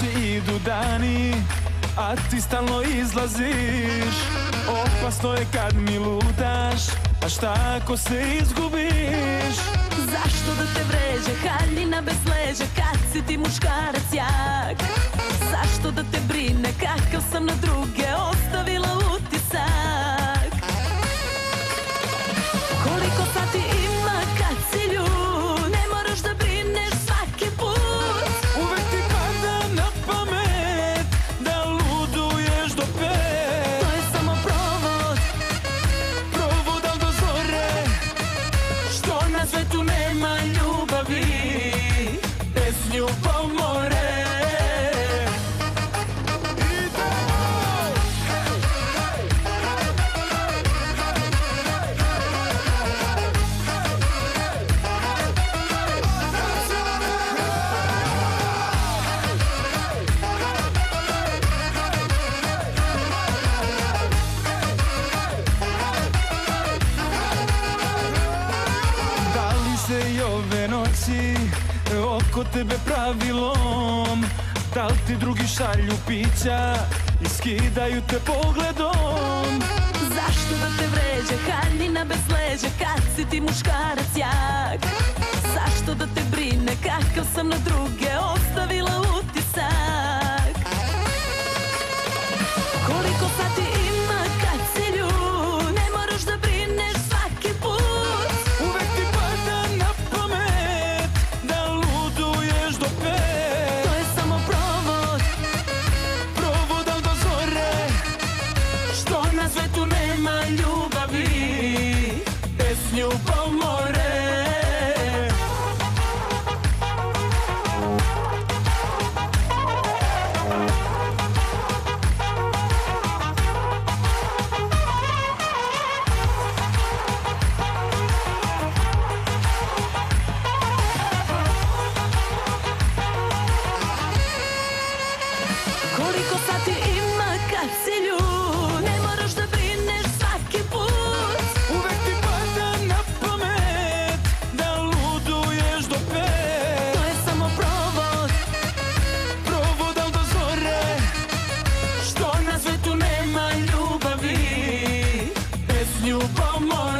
noći idu dani, a ti stalno izlaziš. Opasno je kad mi lutaš, a šta ako se izgubiš? Zašto da te vređe haljina bez leđa kad si ti muškarac jak? Zašto da te brine kakav sam na druge ostavila utisak? Koliko sati ima kad si ljud, ne moraš da brineš svaki put. Uvek ti pada na pamet da luduješ do 5. To je samo provod, Provod al do zore, što na svetu nema ljubavi, bez ljubav more. Se i ove noći oko tebe pravilom, da li ti drugi šalju pića i skidaju te pogledom? zašto da te vređe haljina bez leđa kad si ti muškarac jak? Zašto da te brine kakav sam na druge ostavila utisak? Koliko sati ima kad si ljud, ne moraš da brineš svaki put. Uvek ti pada na pamet da luduješ do 5. To je samo provod, Provod al do zore, što na svetu nema ljubavi, bez ljubav more. koliko sati ima kad si ljud, ne moraš da brineš svaki put. Uvek ti pada na pamet da luduješ do 5. To je samo provod, Provod al do zore, što na svetu nema ljubavi, bez ljubav more.